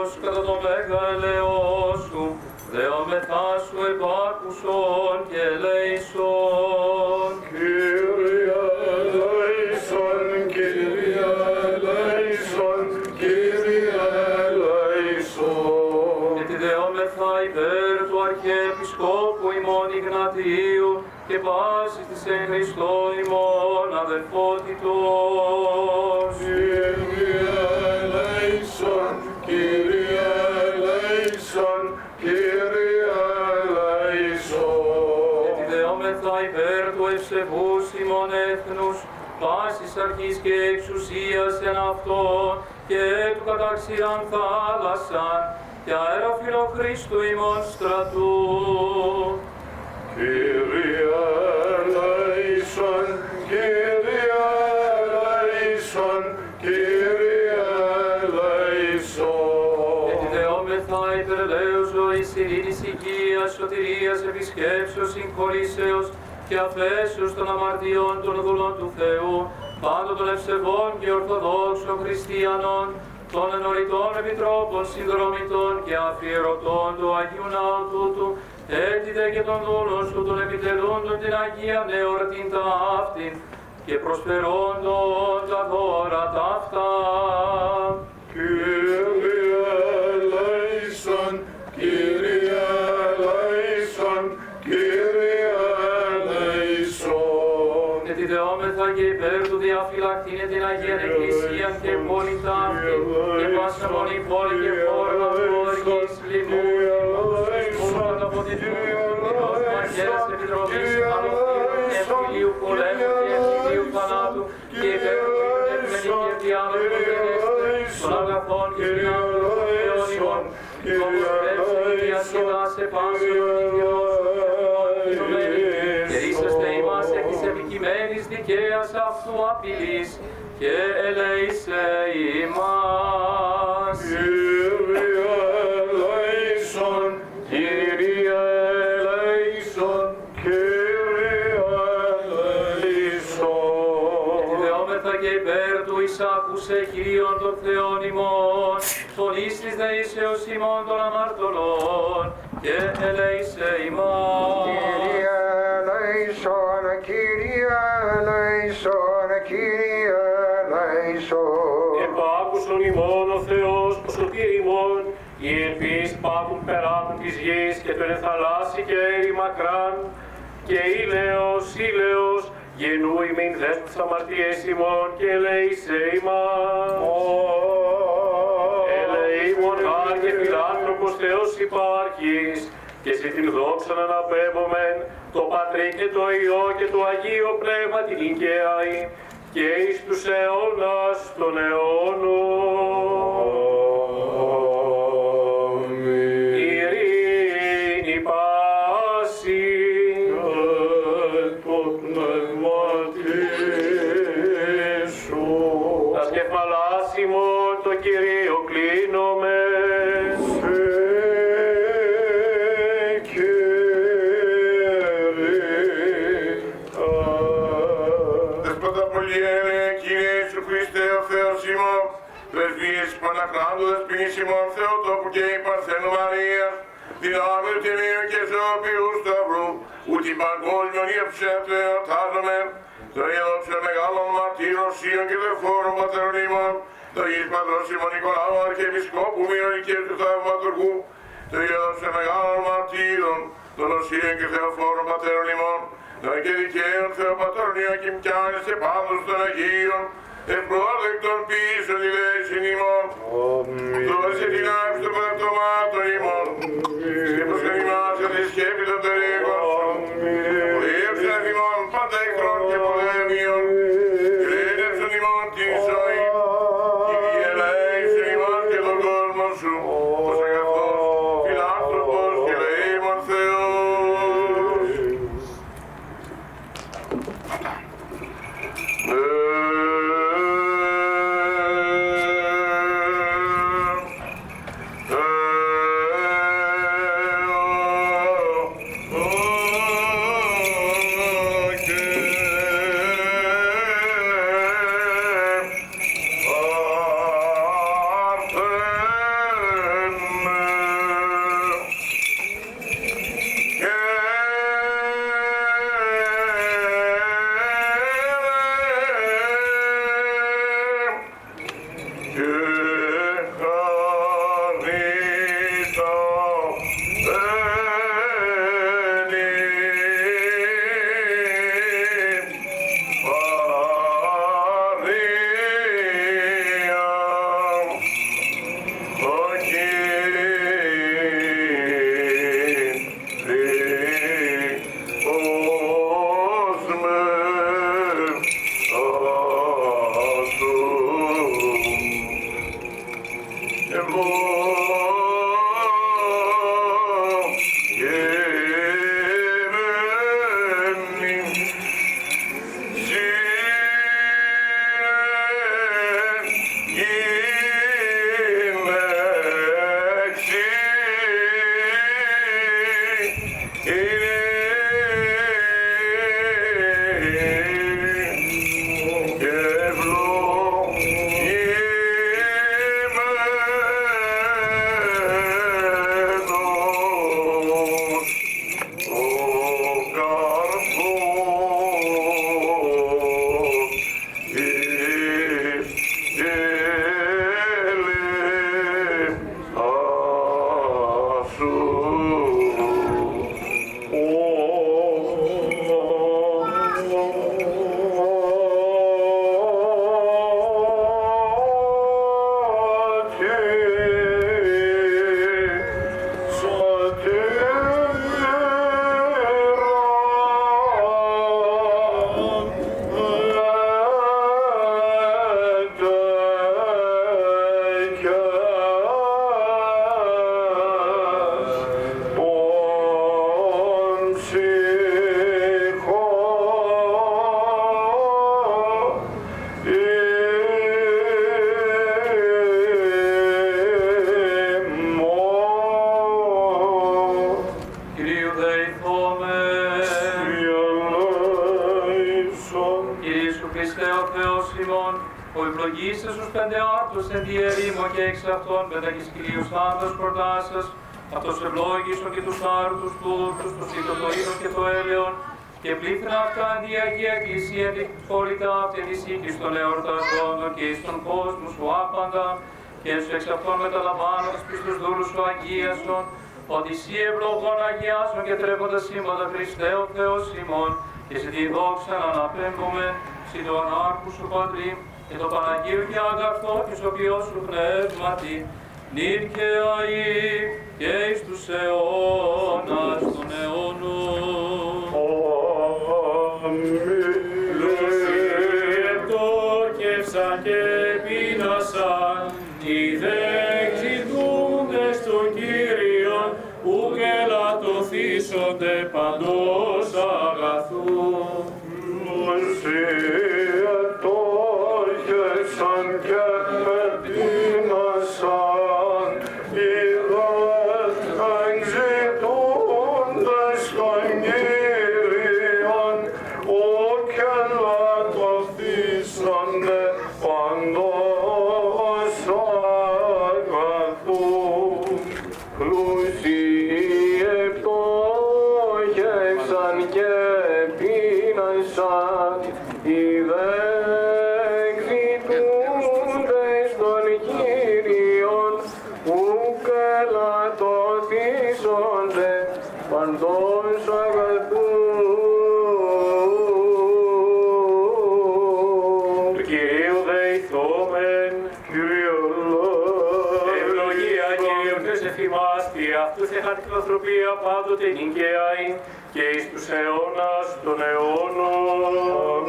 Θεός κατά το μέγα ελεός σου, δεόμεθά σου επάκουσον και ελέησον. Κύριε ελέησον, Κύριε ελέησον, Κύριε ελέησον. Και τη δεόμεθα υπέρ του Αρχιεπισκόπου ημών Ιγνατίου και πάσης της εν Χριστώ ημών αδελφότητος. Κύριε ελέησον, Κύριε ελέησον, Κύριε ελέησον. Και τη δεόμεθα υπέρ του ευσεβούς ημών έθνους, πάσης αρχής και εξουσίας εν αυτό και του καταξιαν θάλασσαν και αεροφυλο Χριστού ημών στρατού. Κύριε ελέησον, Κύριε ελέησον, Κύριε ελέησον. Και τη δεόμεθα υπερλέως ζωής, ειρήνης, υγείας, σωτηρίας, επισκέψεως, συγχωρήσεως και αφέσεως των αμαρτιών των δούλων του Θεού, πάντων των ευσεβών και ορθοδόξων χριστιανών, των ενωρητών επιτρόπων, συνδρομητών και αφιερωτών του Αγίου Ναού τούτου, έτητε και των δούλων σου των επιτελούντων την Αγία εορτήν ταύτην και προσφερόντων τα δώρα ταύτα. Κύριε ελέησον, Κύριε ελέησον, Κύριε ελέησον. Και τη δεόμεθα και υπέρ του διαφυλακτήνε την Αγία Εκκλησία και πόλη ταύτην και πάσα μονή πόλη και φόρμα χώρικης λιμού, κατά από την Θεός Μαχαίρας Επιτροπής Αλοφύρου, εμφυλίου πολέμου και εμφυλίου θανάτου και υπέρ του ευμενή και διάλογου των αγαθών και δυνάμεων των Θεών ημών, και όπως πέψε και διασκεδάσε πάσεων και είσαστε ημάς εκ της επικειμένης δικαίας αυτού απειλής και ελέησε ημάς. Κύριε ελέησον, Κύριε ελέησον, Κύριε ελέησον. Και δεόμεθα και υπέρ του εισάκουσε Κύριον των Θεών ημών, φωνής της δεήσεως ημών των αμαρτωλών και ελέησε ημάς. Kyrie eleison, Kyrie eleison, Kyrie eleison. Επάκουσον ημών ο Θεός, ο σωτήρ ημών, οι ελπίς πάγουν περάτων της γης και τον εθαλάσσι και έρη μακράν, και ήλαιος, γενού ημίν δες τις αμαρτίες ημών και ελέησε ημάς. Ελεήμων γάρ και φιλάνθρωπος Θεός υπάρχεις, και σε την δόξα να αναπέμπομεν, το Πατρί και το Υιό και το Αγίο Πνεύμα την οικαίαη, και εις τους αιώνας των αιώνων. Ειρήνη πάση. Το πνεύματι σου. Τα σκεφαλάς ημών το Κυρίο κλείνομεν. Πρεσβείες Παναχράντουδας ποινήσιμων Θεοτόπου και η Παρθένου Μαρίας, δυνάμει τιμίου και ζωοποιού σταυρού, ούτι παγκόσμιον ύψε του εορτάζομεν, το είδωψε μεγάλων μαρτύρων Σίων και δεφόρων πατέρων ημών, το εις πατρός ημών Νικολάου Αρχιεπισκόπου μυρωικές του Θαυματουργού, το είδωψε μεγάλων μαρτύρων, των Οσίων και Θεοφόρων πατέρων ημών, το και δικαίων Θεοπατέρων Ιωακήμ κι άλλες και πάντως των Αγίων, ευπρόδεκτον πίσω τη δέσιν ημών, δώσε την άφη των πρωτομάτων ημών, και προσκανημάσαι τη σκέπη των τερίγων σου, βοήθεψε ημών πάντα εχθρών και πολέμιων, κρίνεψον ημών την ζωή, και διελέησε ημών και τον κόσμο σου, ως αγαθός, φιλάνθρωπος και ελεήμων Θεός. Ο ευλογήσας στους πεντεάρτους εν τη ερήμο και εξ αυτών πεντακής Κυρίους θάντας προτάσας, αυτός ευλόγησον και τους άρτους τούρτους, τους ητοτοίδων και το έλεον, και πλήθυνα αυτά εν τη Αγία Εκκλησία την πόλητα αυτή της οίκης των εορταζόντων και εις τον κόσμο σου άπαντα, και σου εξ αυτών μεταλαμβάνοντας πεις τους δούλους σου αγίασον, ότι εσύ ευλογών αγιάσον και τρέποντας σύμπαντα Χριστέ ο Θεός ημών, και σε τη δόξα να αναπέμπουμε, συ το ανάρχου σου Πατρί, και το Παναγίου και αγαθό και σοφιό σου πνεύματι, νυν και αεί και εις τους αιώνας των αιώνων. Λεπτόκευσαν και πείνασαν, οι δεξιτούντες των Κύριων, ουκ ελαττωθήσονται παντός αγαθού. Και πετείνασαν, είδες εξητούντες των Κύριων, ουκ ελαττωθήσονται παντός αγαθού. Πλούσιοι επτόχευσαν και πείνασαν, είδες παντός αγαθού. Του Κυρίου δεηθόμεν, ευλογία Κύριε Θεός εφημάς, και αυτού θεχαν την ανθρωπία πάντοτε νικαίαι, και εις τους αιώνας των αιώνων.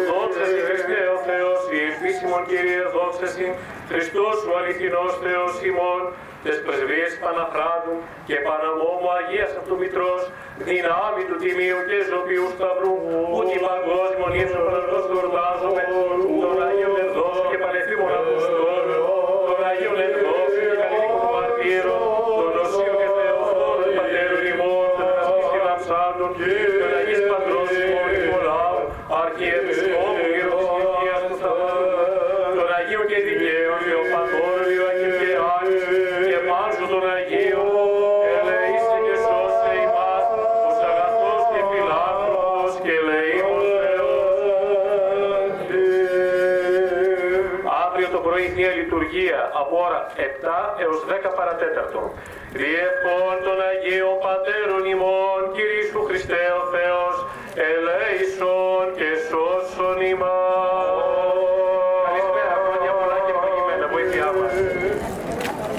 Δόξα σοι Χριστέ ο Θεός, η επίσημον Κύριε, δόξα σοι Χριστός ο αληθινός Θεός ημών, τες πρεσβείες Παναχράντου και Παναμόμου Αγίας Αυτομητρός, δυνάμει του Τιμίου και Ζωπιού Σταυρού, που την παγκόσμιον ύψον Παναγός εορτάζομαι, των Αγίων Ενδός και Πανεφήμων Αποστόλων, των Αγίων Ενδός και Καλικών Μαρτύρων, των Οσίων και Θεοφόρων, του Πατέρου ημών, των Ασπίστην Αψάντων, των Αγίης Πατρός ημών Νικολάου, Αρχιεπισκόπου Ιεροσυγείας του Σταυρού, των Αγίων και Δικαίων, Θεοπατώρων, Ιωακήμ και Άγιους, και πάσου των Αγίων, ελεήσε και σώσε ημάς, ως αγαθός και φιλάνθρωπος και ελεήμος Θεός. Αύριο το πρωί Θεία Λειτουργία από ώρα 7 έως 10 παρατέταρτο. Διευχών των Αγίων Πατέρων ημών, Κυρίου Χριστέ ο Θεός, ελέησον και σώσον ημάς.